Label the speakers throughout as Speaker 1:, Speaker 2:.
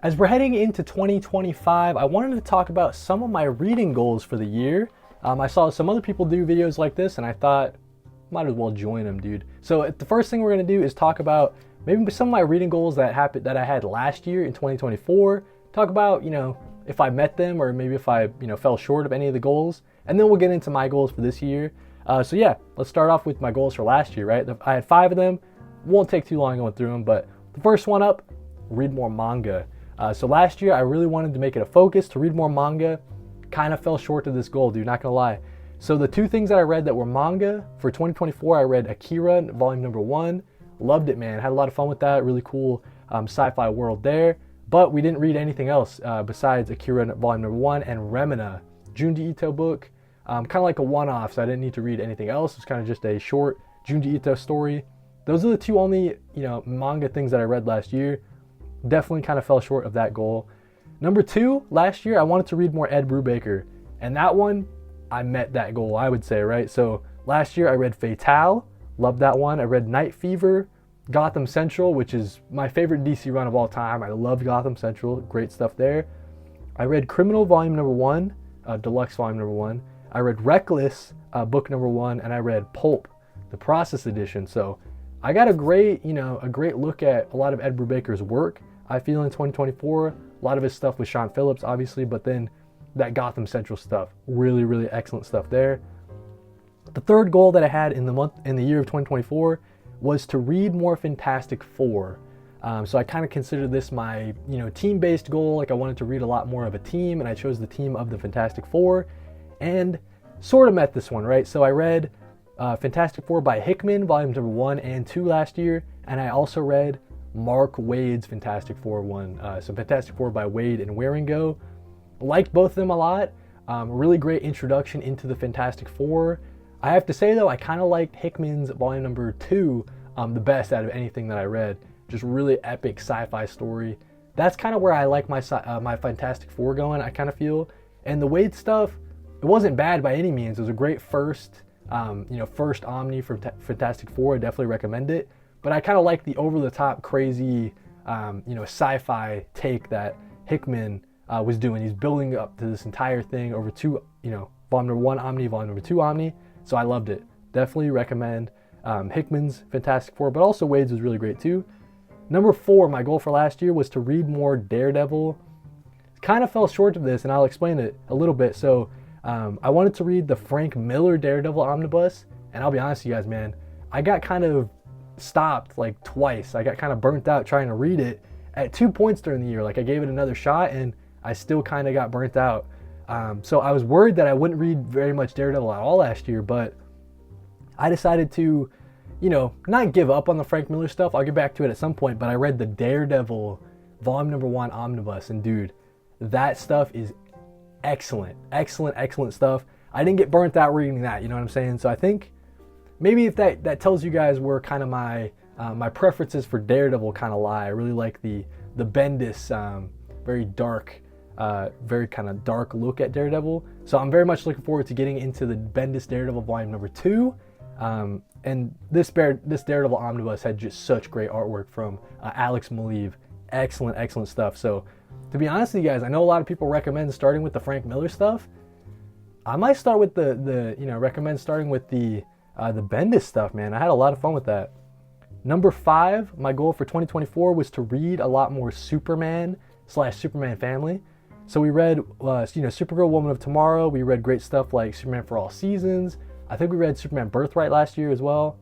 Speaker 1: As we're heading into 2025, I wanted to talk about some of my reading goals for the year. I saw some other people do videos like this and I thought, might as well join them, dude. So the first thing we're gonna do is talk about maybe some of my reading goals that I had last year in 2024. Talk about, if I met them or maybe if I, fell short of any of the goals. And then we'll get into my goals for this year. So yeah, let's start off with my goals for last year, right? I had 5 of them. Won't take too long going through them, but the first one up, read more manga. So last year I really wanted to make it a focus to read more manga. Kind of fell short of this goal, dude, not gonna lie. So the 2 things that I read that were manga for 2024, I read Akira volume number 1. Loved it, man. Had a lot of fun with that. Really cool sci-fi world there. But we didn't read anything else besides Akira volume number 1 and Remina, Junji Ito book. Kind of like a one-off, so I didn't need to read anything else. It's kind of just a short Junji Ito story. Those are the 2 only, manga things that I read last year. Definitely kind of fell short of that goal. Number 2, last year I wanted to read more Ed Brubaker, and that one, I met that goal, I would say, right? So last year I read Fatale, loved that one. I read Night Fever, Gotham Central, which is my favorite DC run of all time. I loved Gotham Central, great stuff there. I read Criminal volume number 1, Deluxe volume number 1. I read Reckless, book number 1, and I read Pulp, the Process edition. So I got a great look at a lot of Ed Brubaker's work. I feel in 2024, a lot of his stuff with Sean Phillips, obviously, but then that Gotham Central stuff, really, really excellent stuff there. The third goal that I had in the year of 2024 was to read more Fantastic Four. So I kind of consider this my, team-based goal. Like I wanted to read a lot more of a team, and I chose the team of the Fantastic Four, and sort of met this one, right? So I read Fantastic Four by Hickman, volumes number 1 and 2 last year, and I also read Mark Waid's Fantastic Four one. So Fantastic Four by Waid and Waringo. Liked both of them a lot. Really great introduction into the Fantastic Four. I have to say though, I kind of liked Hickman's volume number 2 the best out of anything that I read. Just really epic sci-fi story. That's kind of where I like my Fantastic Four going, I kind of feel. And the Waid stuff, it wasn't bad by any means. It was a great first Omni for Fantastic Four. I definitely recommend it. But I kind of like the over-the-top, crazy, sci-fi take that Hickman was doing. He's building up to this entire thing over 2, volume number 1 Omni, volume number 2 Omni. So I loved it. Definitely recommend Hickman's Fantastic Four, but also Waid's was really great too. Number 4, my goal for last year was to read more Daredevil. Kind of fell short of this, and I'll explain it a little bit. So I wanted to read the Frank Miller Daredevil Omnibus, and I'll be honest with you guys, man, I got kind of stopped like twice. I got kind of burnt out trying to read it at 2 points during the year. Like I gave it another shot and I still kind of got burnt out. So I was worried that I wouldn't read very much Daredevil at all last year, but I decided to, not give up on the Frank Miller stuff. I'll get back to it at some point, but I read the Daredevil volume number 1 Omnibus, and dude, that stuff is excellent, excellent, excellent stuff. I didn't get burnt out reading that, you know what I'm saying? So I think maybe if that tells you guys where kind of my preferences for Daredevil kind of lie. I really like the Bendis, very dark, very kind of dark look at Daredevil. So I'm very much looking forward to getting into the Bendis Daredevil volume number 2. And this Daredevil Omnibus had just such great artwork from Alex Maleev. Excellent, excellent stuff. So to be honest with you guys, I know a lot of people recommend starting with the Frank Miller stuff. I might start with recommend starting with the Bendis stuff, man. I had a lot of fun with that. Number 5, my goal for 2024 was to read a lot more Superman/Superman Family. So we read, Supergirl, Woman of Tomorrow. We read great stuff like Superman for All Seasons. I think we read Superman Birthright last year as well.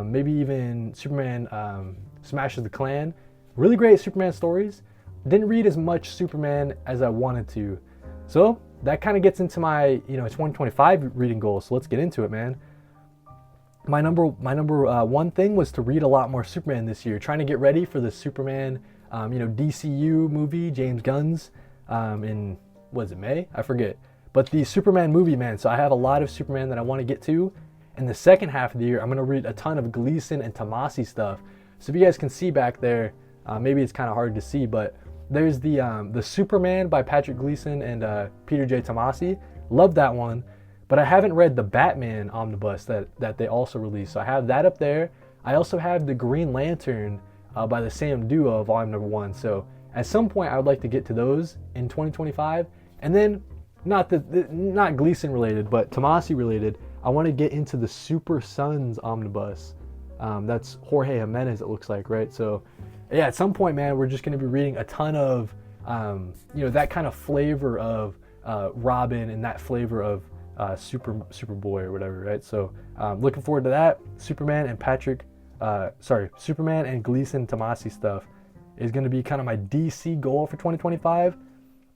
Speaker 1: Maybe even Superman Smashes the Klan. Really great Superman stories. Didn't read as much Superman as I wanted to. So that kind of gets into my 2025 reading goals. So let's get into it, man. My number 1 thing was to read a lot more Superman this year. Trying to get ready for the Superman, DCU movie, James Gunn's, in, was it May? I forget. But the Superman movie, man. So I have a lot of Superman that I want to get to. In the second half of the year, I'm going to read a ton of Gleason and Tomasi stuff. So if you guys can see back there, maybe it's kind of hard to see, but there's the Superman by Patrick Gleason and Peter J. Tomasi. Love that one. But I haven't read the Batman omnibus that they also released. So I have that up there. I also have the Green Lantern by the same duo, volume number 1. So at some point I would like to get to those in 2025. And then not Gleason related, but Tomasi related, I want to get into the Super Sons omnibus. That's Jorge Jimenez, it looks like, right? So yeah, at some point, man, we're just going to be reading a ton of that kind of flavor of Robin and that flavor of Superboy or whatever, right? So looking forward to that. Superman and Gleason Tomasi stuff is going to be kind of my DC goal for 2025.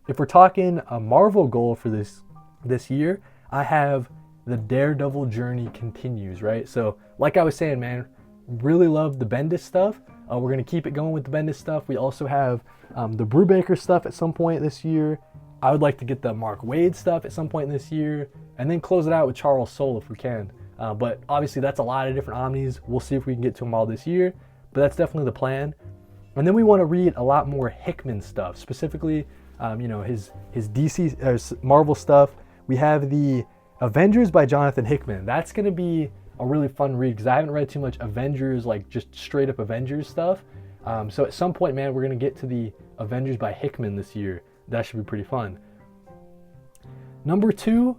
Speaker 1: If we're talking a Marvel goal for this year, I have the Daredevil journey continues, right? So like I was saying, man, really love the Bendis stuff. We're going to keep it going with the Bendis stuff. We also have the Brubaker stuff at some point this year. I would like to get the Mark Waid stuff at some point this year, and then close it out with Charles Soule if we can. But obviously that's a lot of different omnis. We'll see if we can get to them all this year, but that's definitely the plan. And then we want to read a lot more Hickman stuff, specifically his DC Marvel stuff. We have the Avengers by Jonathan Hickman. That's going to be a really fun read because I haven't read too much Avengers, like just straight up Avengers stuff. So at some point, man, we're going to get to the Avengers by Hickman this year. That should be pretty fun. Number 3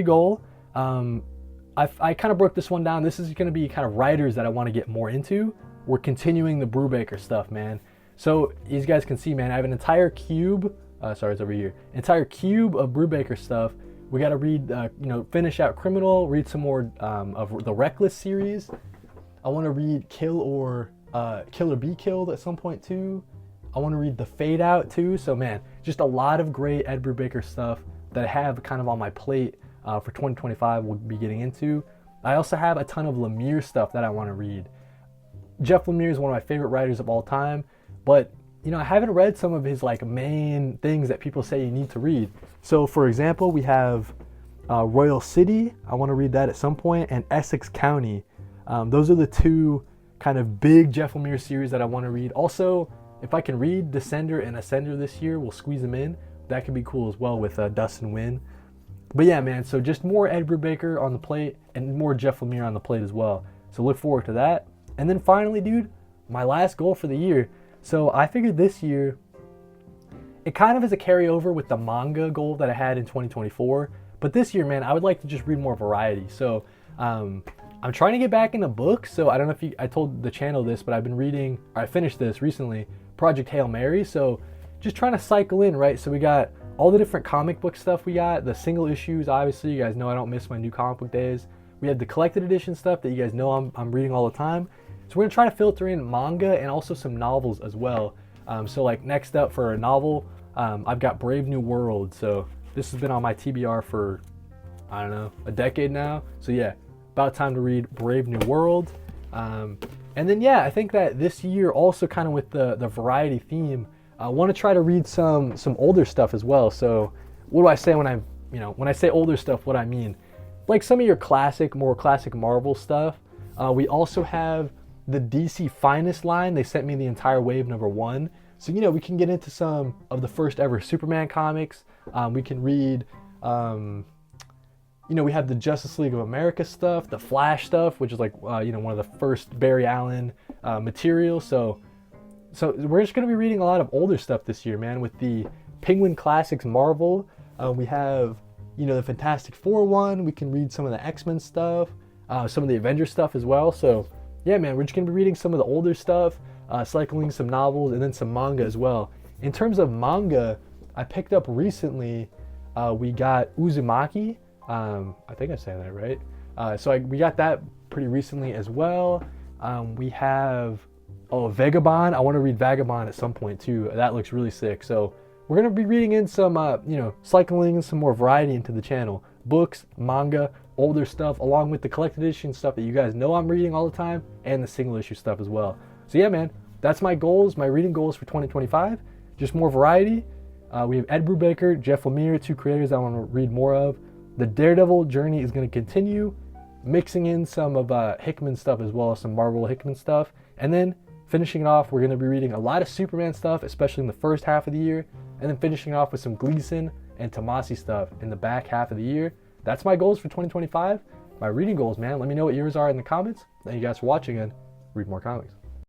Speaker 1: goal. I kind of broke this one down. This is going to be kind of writers that I want to get more into. We're continuing the Brubaker stuff, man. So as you guys can see, man, I have an entire cube. It's over here. Entire cube of Brubaker stuff. We got to read, finish out Criminal, read some more of the Reckless series. I want to read Kill or Be Killed at some point too. I want to read The Fade Out too. So man, just a lot of great Ed Brubaker stuff that I have kind of on my plate for 2025 we'll be getting into. I also have a ton of Lemire stuff that I want to read. Jeff Lemire is one of my favorite writers of all time, but I haven't read some of his like main things that people say you need to read. So for example, we have Royal City. I want to read that at some point, and Essex County. Those are the two kind of big Jeff Lemire series that I want to read. Also, if I can read Descender and Ascender this year, we'll squeeze them in. That could be cool as well with Dustin Wynn. But yeah, man, so just more Ed Brubaker on the plate and more Jeff Lemire on the plate as well. So look forward to that. And then finally, dude, my last goal for the year. So I figured this year, it kind of is a carryover with the manga goal that I had in 2024. But this year, man, I would like to just read more variety. So I'm trying to get back into books. So I don't know if I told the channel this, but I've been reading, or I finished this recently, Project Hail Mary. So just trying to cycle in, right? So we got all the different comic book stuff we got, the single issues, obviously. You guys know I don't miss my new comic book days. We have the collected edition stuff that you guys know I'm reading all the time. So we're going to try to filter in manga and also some novels as well. So like next up for a novel, I've got Brave New World. So this has been on my TBR for, I don't know, a decade now. So yeah, about time to read Brave New World. And then yeah, I think that this year also kind of with the variety theme, I want to try to read some older stuff as well. So what do I say when I say older stuff, what I mean? Like some of your more classic Marvel stuff. We also have the DC Finest line. They sent me the entire wave #1. So, we can get into some of the first ever Superman comics. We can read, we have the Justice League of America stuff, the Flash stuff, which is like, one of the first Barry Allen material. So we're just going to be reading a lot of older stuff this year, man, with the Penguin Classics Marvel. We have, the Fantastic Four one. We can read some of the X-Men stuff, some of the Avengers stuff as well. So yeah, man, we're just going to be reading some of the older stuff, cycling some novels, and then some manga as well. In terms of manga, I picked up recently, we got Uzumaki. I think I'm saying that right. So we got that pretty recently as well. We have, Vagabond. I want to read Vagabond at some point too. That looks really sick. So we're going to be reading in some, cycling some more variety into the channel. Books, manga, older stuff, along with the collected edition stuff that you guys know I'm reading all the time, and the single issue stuff as well. So yeah, man, that's my goals, my reading goals for 2025. Just more variety. We have Ed Brubaker, Jeff Lemire, two creators I want to read more of. The Daredevil journey is going to continue, mixing in some of Hickman stuff as well as some Marvel Hickman stuff. And then finishing it off, we're going to be reading a lot of Superman stuff, especially in the first half of the year, and then finishing off with some Gleason and Tomasi stuff in the back half of the year. That's my goals for 2025. My reading goals, man. Let me know what yours are in the comments. Thank you guys for watching, and read more comics.